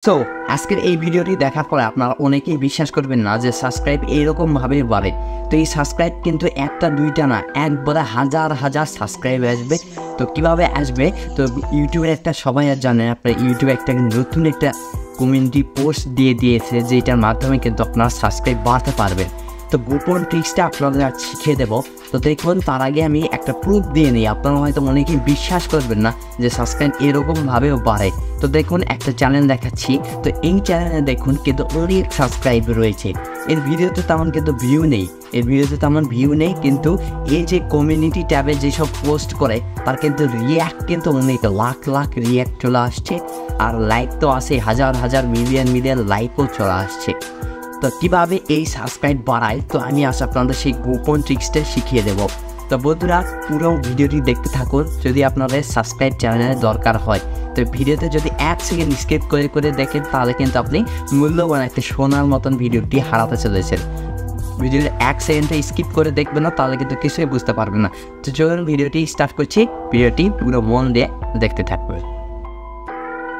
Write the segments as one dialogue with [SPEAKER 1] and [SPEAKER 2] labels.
[SPEAKER 1] So আজকের এই ভিডিওটি দেখার পরে আপনারা অনেকেই বিশ্বাস করবেন না যে সাবস্ক্রাইব এইরকমভাবে বাড়ে। তো এই সাবস্ক্রাইব কিন্তু একটা দুইটা না, একবারে হাজার হাজার সাবস্ক্রাইব আসবে। তো কিভাবে আসবে? তো ইউটিউবের একটা সবাই আর জানেন, আপনার ইউটিউবে একটা নতুন একটা কমিউনিটি পোস্ট দিয়ে দিয়েছে, যেটার মাধ্যমে কিন্তু আপনারা সাবস্ক্রাইব বাড়াতে পারবেন। তো গোপন ট্রিক্সটা আপনাদের আজ শিখিয়ে দেবো। তো দেখুন, তার আগে আমি একটা প্রুফ দিয়ে নিই। আপনারা হয়তো অনেকেই বিশ্বাস করবেন না যে সাবস্ক্রাইব এরকমভাবেও বাড়ে। তো দেখুন, একটা চ্যানেল দেখাচ্ছি। তো এই চ্যানেলে দেখুন কিন্তু অনেক সাবস্ক্রাইব রয়েছে। এর ভিডিওতে তেমন কিন্তু ভিউ নেই, কিন্তু এই যে কমিউনিটি ট্যাবে যেসব পোস্ট করে তার কিন্তু রিয়্যাক্ট কিন্তু অনেক লাখ লাখ রিয়্যাক্ট চলে আসছে। আর লাইক তো আসে হাজার হাজার মিলিয়ন লাইকও চলে আসছে। তো কীভাবে এই সাবস্ক্রাইব বাড়ায়, তো আমি আজ আপনাদের সেই গোপন ট্রিক্সটা শিখিয়ে দেবো। তো বন্ধুরা, পুরো ভিডিওটি দেখতে থাকুন যদি আপনাদের সাবস্ক্রাইব চ্যানেলের দরকার হয়। তো ভিডিওতে যদি 1 সেকেন্ড স্কিপ করে দেখেন, তাহলে কিন্তু আপনি মূল্যবান একটা সোনার মতন ভিডিওটি হারাতে চলেছেন। ভিডিওর 1 সেকেন্ডে স্কিপ করে দেখবেন না, তাহলে কিন্তু কিছুই বুঝতে পারবেন না। তো চলুন ভিডিওটি স্টার্ট করছি। ভিডিওটি পুরো মন দিয়ে দেখতে থাকবেন।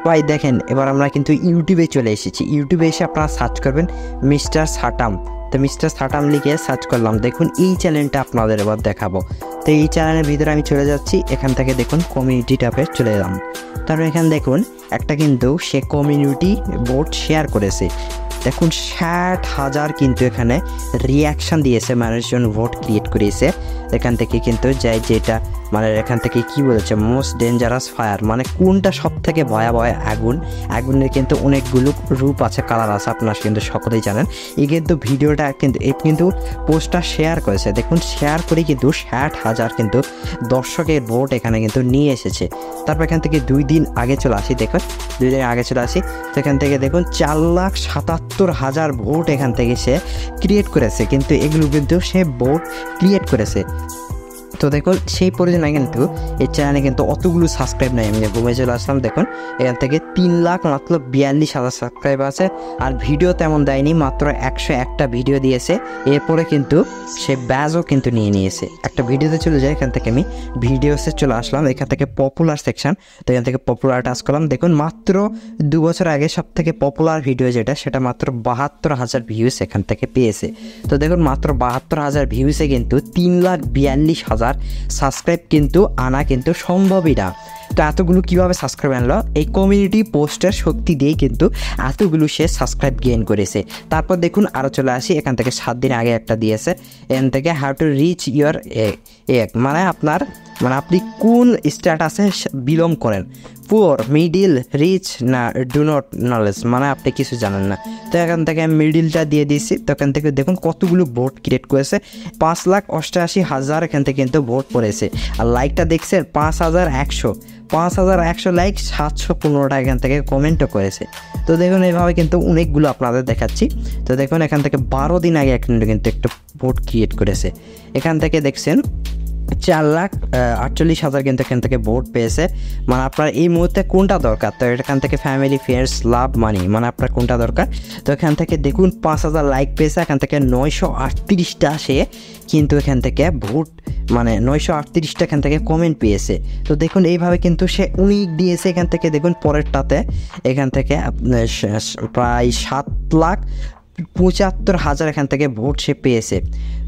[SPEAKER 2] ভাই দেখেন, এবার আমরা কিন্তু ইউটিউবে চলে এসেছি। ইউটিউবে এসে আপনারা সার্চ করবেন মিস্টার সাটাম। তো মিস্টার সাটাম লিখে সার্চ করলাম। দেখুন, এই চ্যানেলটা আপনাদের এবার দেখাবো। তো এই চ্যানেলের ভিতরে আমি চলে যাচ্ছি। এখান থেকে দেখুন কমিউনিটি ট্যাবে চলে এলাম। তারপর এখানে দেখুন একটা কিন্তু সে কমিউনিটি বোর্ড শেয়ার করেছে। দেখুন 60,000 কিন্তু এখানে রিয়াকশান দিয়েছে, মানুষজন ভোট ক্রিয়েট করেছে। এখান থেকে কিন্তু যাই যেটা মানে এখান থেকে কি বলেছে, মোস্ট ডেঞ্জারাস ফায়ার, মানে কোনটা সব থেকে ভয়াবহ আগুন। আগুনের কিন্তু অনেকগুলো রূপ আছে, কালার আছে, আপনারা কিন্তু সকলেই জানেন। এই কিন্তু ভিডিওটা কিন্তু পোস্টটা শেয়ার করেছে। দেখুন, শেয়ার করে কিন্তু 60,000 কিন্তু দর্শকের ভোট এখানে কিন্তু নিয়ে এসেছে। তারপর এখান থেকে 2 দিন আগে চলে আসি। দেখুন 2 দিন আগে চলে আসি। তো এখান থেকে দেখুন 4,77,000 ভোট এখান থেকে সে ক্রিয়েট করেছে। কিন্তু এগুলো কিন্তু সে ভোট ক্রিয়েট করেছে। তো দেখুন, সেই পরিমাণে কিন্তু এই চ্যানেলে কিন্তু অতগুলো সাবস্ক্রাইব নেই। আমি ঘুমে চলে আসলাম। দেখুন এখান থেকে 3,42,000 সাবস্ক্রাইব আছে। আর ভিডিও তেমন দেয়নি, মাত্র 101টা ভিডিও দিয়েছে। এরপরে কিন্তু সে ব্যাজও কিন্তু নিয়ে নিয়েছে। একটা ভিডিওতে চলে যায়, এখান থেকে আমি ভিডিওসে চলে আসলাম। এখান থেকে পপুলার সেকশন, তো এখান থেকে পপুলার টাচ করলাম। দেখুন মাত্র 2 বছর আগে সব থেকে পপুলার ভিডিও যেটা, সেটা মাত্র 72,000 ভিউজ এখান থেকে পেয়েছে। তো দেখুন মাত্র 72,000 ভিউসে কিন্তু 3,42,000 সাবস্ক্রাইব কিন্তু আনা কিন্তু সম্ভবই না। তো এতগুলো কীভাবে সাবস্ক্রাইব আনলো? এই কমিউনিটি পোস্টের শক্তি দিয়ে কিন্তু এতগুলো সে সাবস্ক্রাইব গেইন করেছে। তারপর দেখুন আরও চলে আসি। এখান থেকে 7 দিন আগে একটা দিয়েছে। এখান থেকে হাউ টু রিচ ইউর মানে আপনি কোন স্ট্যাটাসে বিলং করেন, পুয়ার, মিডিল, রিচ না ডু নট নলেজ, মানে আপনি কিছু জানেন না। তো এখান থেকে আমি মিডিলটা দিয়ে দিয়েছি। তো এখান থেকে দেখুন কতগুলো ভোট ক্রিয়েট করেছে, 5,88,000 এখান থেকে কিন্তু ভোট পড়েছে। আর লাইকটা দেখছেন 5,100 লাইক, 715টা এখান থেকে কমেন্টও করেছে। তো দেখুন এইভাবে কিন্তু অনেকগুলো আপনাদের দেখাচ্ছি। তো দেখুন এখান থেকে 12 দিন আগে কিন্তু একটা ভোট ক্রিয়েট করেছে। এখান থেকে দেখছেন 4,48,000 কিন্তু এখান থেকে ভোট পেয়েছে। মানে আপনার এই মুহূর্তে কোনটা দরকার? তো এখান থেকে ফ্যামিলি, ফ্রেন্ডস, লাভ, মানি, মানে আপনার কোনটা দরকার? তো এখান থেকে দেখুন 5,000 লাইক পেয়েছে। এখান থেকে 938টা সে কিন্তু এখান থেকে ভোট, মানে 938টা এখান থেকে কমেন্ট পেয়েছে। তো দেখুন এইভাবে কিন্তু সে অনেক দিয়েছে। এখান থেকে দেখুন পরেরটাতে এখান থেকে প্রায় 7,75,000 এখান থেকে ভোট সে পেয়েছে।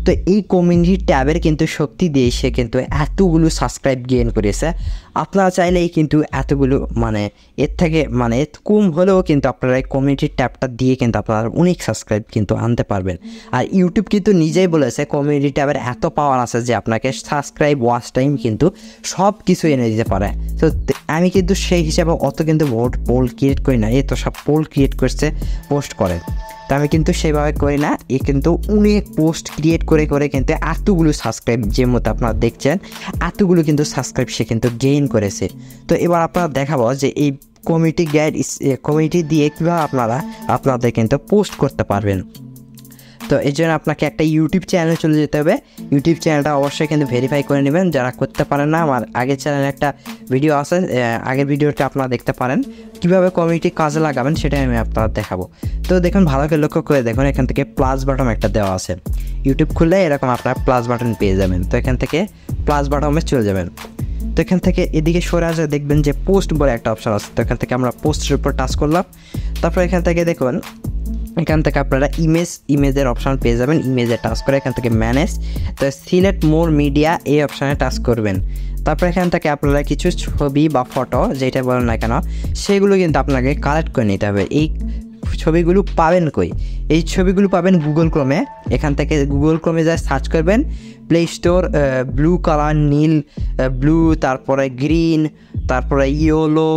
[SPEAKER 2] তো এই কমিউনিটি ট্যাবের কিন্তু শক্তি দিয়ে সে কিন্তু এতগুলো সাবস্ক্রাইব গেইন করেছে। আপনারা চাইলেই কিন্তু এতগুলো মানে এর থেকে মানে কম হলেও কিন্তু আপনারা এই কমিউনিটি ট্যাবটা দিয়ে কিন্তু আপনারা অনেক সাবস্ক্রাইব কিন্তু আনতে পারবেন। আর ইউটিউব কিন্তু নিজেই বলেছে কমিউনিটি ট্যাবের এত পাওয়ার আছে যে আপনাকে সাবস্ক্রাইব, ওয়াচ টাইম কিন্তু সব কিছু এনে দিতে পারে। তো আমি কিন্তু সেই হিসাবে অত কিন্তু পোল ক্রিয়েট করি না। তো সব পোল ক্রিয়েট করছে, পোস্ট করে। তো আমি কিন্তু সেভাবে করি না। কিন্তু অনেক পোস্ট ক্রিয়েট করে কিন্তু এতগুলো সাবস্ক্রাইব, যে মতো আপনারা দেখছেন এতগুলো কিন্তু সাবস্ক্রাইব সে কিন্তু গেইন করেছে। তো এবার আপনারা দেখাবো যে এই কমিউনিটি দিয়ে কীভাবে আপনাদের কিন্তু পোস্ট করতে পারবেন। তো এই জন্য আপনাকে একটা ইউটিউব চ্যানেলে চলে যেতে হবে। ইউটিউব চ্যানেলটা অবশ্যই কিন্তু ভেরিফাই করে নেবেন। যারা করতে পারেন না, আমার আগের চ্যানেলে একটা ভিডিও আছে, আগের ভিডিওটা আপনারা দেখতে পারেন। কীভাবে কমিউনিটি কাজে লাগাবেন সেটাই আমি আপনারা দেখাবো। তো দেখুন ভালো করে লক্ষ্য করে দেখুন, এখান থেকে প্লাস বাটন একটা দেওয়া আছে। ইউটিউব খুললে এরকম আপনার প্লাস বাটন পেয়ে যাবেন। তো এখান থেকে প্লাস বাটনে চলে যাবেন। তো এখান থেকে এদিকে সরে আসলে দেখবেন যে পোস্ট বলে একটা অপশান আছে। তো এখান থেকে আমরা পোস্টের উপর টাচ করলাম। তারপর এখান থেকে দেখুন এখান থেকে আপনারা ইমেজের অপশান পেয়ে যাবেন। ইমেজে টাচ করে এখান থেকে ম্যানেজ, তো সিলেক্ট মোর মিডিয়া এই অপশানে টাচ করবেন। তারপর এখান থেকে আপনারা কিছু ছবি বা ফটো যেটা বলেন না কেন সেগুলো কিন্তু আপনাকে কালেক্ট করে নিতে হবে। এই ছবিগুলো পাবেন কই? এই ছবিগুলো পাবেন গুগল ক্রোমে। এখান থেকে গুগল ক্রোমে যা সার্চ করবেন প্লে স্টোর ব্লু কালার, নীল, ব্লু, তারপরে গ্রিন, তারপরে ইয়েলো,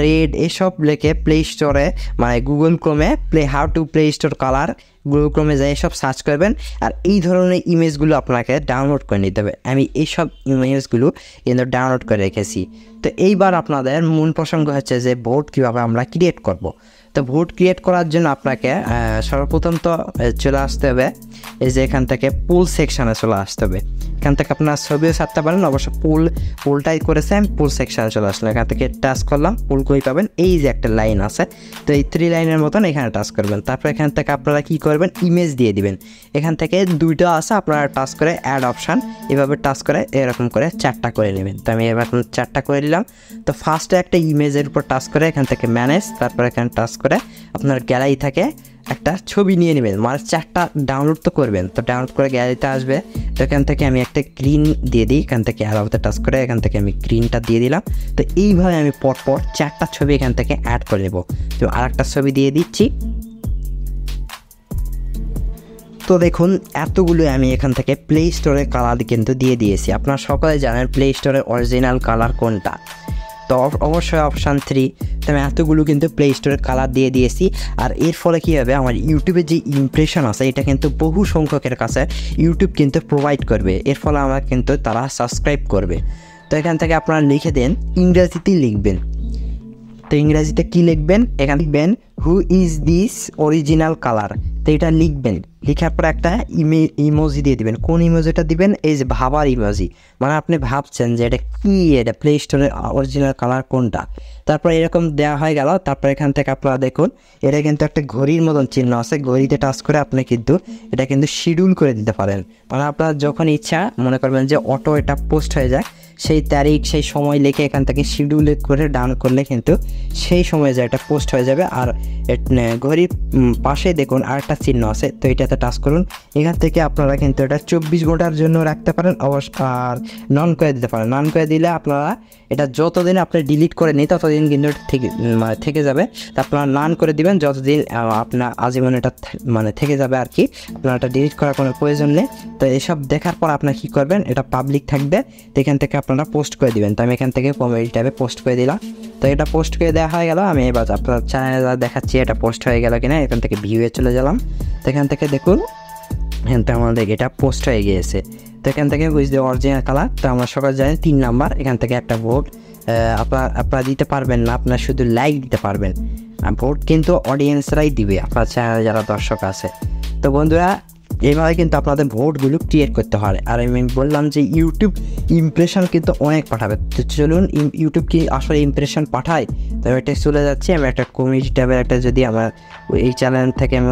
[SPEAKER 2] রেড এসব লিখে প্লে স্টোরে মানে গুগল ক্রোমে how to play store colour Google ক্রোমে যাই এসব সার্চ করবেন। আর এই ধরনের ইমেজগুলো আপনাকে ডাউনলোড করে নিতে হবে। আমি এইসব ইমেজগুলো কিন্তু ডাউনলোড করে রেখেছি। তো এইবার আপনাদের মূল প্রসঙ্গ হচ্ছে যে ভোট কীভাবে আমরা ক্রিয়েট করব। তো ভোট ক্রিয়েট করার জন্য আপনাকে সর্বপ্রথম তো চলে আসতে হবে এই যে এখান থেকে পুল সেকশানে চলে আসতে হবে। এখান থেকে আপনার ছবিও ছাড়তে পারেন, অবশ্য পুলটাই করেছে। আমি পুল সেকশানে চলে আসলাম, এখান থেকে টাচ করলাম, পুল কই পাবেন এই যে একটা লাইন আছে, তো এই 3 লাইনের মতন এখানে টাচ করবেন। তারপর এখান থেকে আপনারা কী করবেন ইমেজ দিয়ে দিবেন। এখান থেকে 2টা আছে, আপনারা টাচ করে অ্যাড অপশান এভাবে টাচ করে এরকম করে 4টা করে নেবেন। তো আমি এবার 4টা করে নিলাম। তো ফার্স্টে একটা ইমেজের উপর টাচ করে এখান থেকে ম্যানেজ, তারপর এখানে টাচ করে আপনার গ্যালারি থেকে একটা ছবি নিয়ে নেবেন, মানে 4টা ডাউনলোড তো করবেন। তো ডাউনলোড করে গ্যালারিতে আসবে। তো এখান থেকে আমি একটা গ্রিন দিয়ে দিই, এখান থেকে অ্যালাউতে টাচ করে এখান থেকে আমি গ্রিনটা দিয়ে দিলাম। তো এইভাবে আমি পরপর 4টা ছবি এখান থেকে অ্যাড করে নেব। তো আরেকটা ছবি দিয়ে দিচ্ছি। তো দেখুন এতগুলো আমি এখান থেকে প্লে স্টোরের কালার কিন্তু দিয়ে দিয়েছি। আপনারা সকলে জানেন প্লে স্টোরের অরিজিনাল কালার কোনটা, তো অবশ্যই অপশান 3। তো আমি এতগুলো কিন্তু প্লে স্টোরের কালার দিয়ে দিয়েছি। আর এর ফলে কী হবে, আমার ইউটিউবের যে ইমপ্রেশন আছে এটা কিন্তু বহু সংখ্যকের কাছে ইউটিউব কিন্তু প্রোভাইড করবে। এর ফলে আমার কিন্তু তারা সাবস্ক্রাইব করবে। তো এখান থেকে আপনারা লিখে দেন, ইংরেজিতেই লিখবেন। তো ইংরেজিতে কী লিখবেন, এখানে লিখবেন who is this original colour. তো এটা লিখবেন, লেখার পর একটা ইমোজি দিয়ে দিবেন। কোন ইমোজিটা দিবেন, এই যে ভাবার ইমোজি, মানে আপনি ভাবছেন যে এটা কী, এটা প্লে স্টোরের অরিজিনাল কালার কোনটা। তারপর এরকম দেওয়া হয়ে গেল। তারপর এখান থেকে আপনারা দেখুন এটা কিন্তু একটা ঘড়ির মতন চিহ্ন আছে, ঘড়িতে টাচ করে আপনি কিন্তু এটা কিন্তু শিডিউল করে দিতে পারেন। মানে আপনার যখন ইচ্ছা মনে করবেন যে অটো এটা পোস্ট হয়ে যায়, সেই তারিখ সেই সময় লিখে এখান থেকে শিডিউল করে ডান করলে কিন্তু সেই সময়ে যায় এটা পোস্ট হয়ে যাবে। আর ঘড়ির পাশে দেখুন আরেকটা চিহ্ন আছে, তো এটাতে টাচ করুন। এখান থেকে আপনারা কিন্তু এটা 24 ঘন্টার জন্য রাখতে পারেন, আর নন করে দিতে পারেন। নন করে দিলে আপনারা এটা যতদিন আপনি ডিলিট করে নিই ততদিন কিন্তু থেকে যাবে। তা আপনারা নান করে দিবেন, যতদিন আপনার আজীবন এটা মানে থেকে যাবে আর কি, আপনার এটা ডিলিট করার কোনো প্রয়োজন নেই। তো এসব দেখার পর আপনার কী করবেন, এটা পাবলিক থাকবে, তো এখান থেকে আপনারা পোস্ট করে দিবেন। তো আমি এখান থেকে কমেডি ট্যাবে পোস্ট করে দিলাম। তো এটা পোস্ট করে দেওয়া হয়ে গেল। আমি এবার আপনার চ্যানেলে দেখাচ্ছি এটা পোস্ট হয়ে গেল কিনা। এখান থেকে ভিউয়ে চলে গেলাম। তো এখান থেকে দেখুন এখান থেকে আমাদের এটা পোস্ট হয়ে গিয়েছে। তো এখান থেকে উইজ দ্য অরিজিনাল কালার। তো আমরা সকাল জানি 3 নাম্বার, এখান থেকে একটা ভোট আপনারা দিতে পারবেন না, আপনারা শুধু লাইক দিতে পারবেন। ভোট কিন্তু অডিয়েন্সরাই দিবে, আপনার চ্যানেলে যারা দর্শক আছে। তো বন্ধুরা এইভাবে কিন্তু আপনাদের ভোটগুলো ক্রিয়েট করতে হয়। আর আমি বললাম যে ইউটিউব ইমপ্রেশন কিন্তু অনেক পাঠাবে। তো চলুন ইউটিউব কি আসলে ইমপ্রেশন পাঠায়, তো এটা চলে যাচ্ছি। আমি একটা কমিউনিটি ট্যাবের একটা যদি আমার এই চ্যানেল থেকে আমি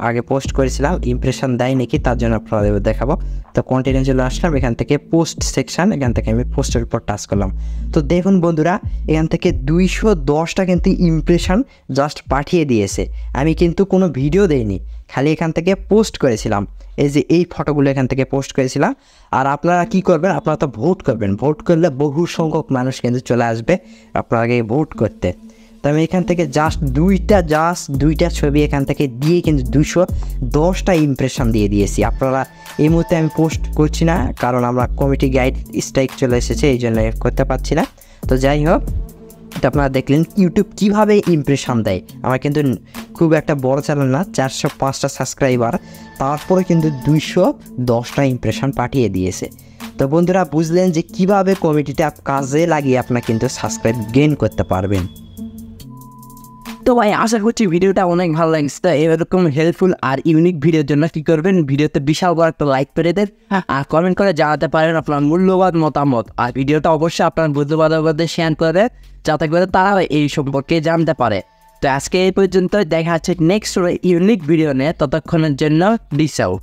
[SPEAKER 2] আগে পোস্ট করেছিলাম ইমপ্রেশন দেয় নাকি, তার জন্য আপনাদের দেখাবো। তো কন্টিনিউ চলে আসলাম, এখান থেকে পোস্ট সেকশান, এখান থেকে আমি পোস্টের উপর টাচ করলাম। তো দেখুন বন্ধুরা এখান থেকে 210টা কিন্তু ইমপ্রেশন জাস্ট পাঠিয়ে দিয়েছে। আমি কিন্তু কোনো ভিডিও দেইনি, খালি এখান থেকে পোস্ট করেছিলাম। এই যে এই ফটোগুলো এখান থেকে পোস্ট করেছিলাম। আর আপনারা কি করবেন, আপনারা তো ভোট করবেন। ভোট করলে বহু সংখ্যক মানুষ কিন্তু চলে আসবে আপনাকে ভোট করতে। তো আমি এখান থেকে জাস্ট দুইটা ছবি এখান থেকে দিয়ে কিন্তু 210টা ইমপ্রেশন দিয়ে দিয়েছি। আপনারা এই মুহূর্তে আমি পোস্ট করছি না, কারণ আমরা কমিটি গাইড স্ট্রাইক চলে এসেছে, এই জন্য করতে পারছি না। তো যাই হোক, তো আপনারা দেখলেন ইউটিউব কীভাবে ইমপ্রেশন দেয়। আমার কিন্তু খুব একটা বড় চ্যানেল না, 405টা সাবস্ক্রাইবার, তারপরে কিন্তু 210টা ইমপ্রেশন পাঠিয়ে দিয়েছে। তো বন্ধুরা বুঝলেন যে কীভাবে কমিটিটা কাজে লাগিয়ে আপনারা কিন্তু সাবস্ক্রাইব গেইন করতে পারবেন।
[SPEAKER 1] তো ভাই আশা করছি ভিডিওটা অনেক ভালো লাগছে। তো এরকম হেল্পফুল আর ইউনিক ভিডিওর জন্য কী করবেন, ভিডিওতে বিশাল বড় একটা লাইক করে দেন আর কমেন্ট করে জানাতে পারেন আপনার মূল্যবান মতামত। আর ভিডিওটা অবশ্যই আপনার বন্ধু-বান্ধবদের শেয়ার করে যাতে করে তারা এই সম্পর্কে জানতে পারে। তো আজকে এই পর্যন্ত, দেখা হচ্ছে নেক্সট ইউনিক ভিডিও নিয়ে। ততক্ষণের জন্য ডিস আউট।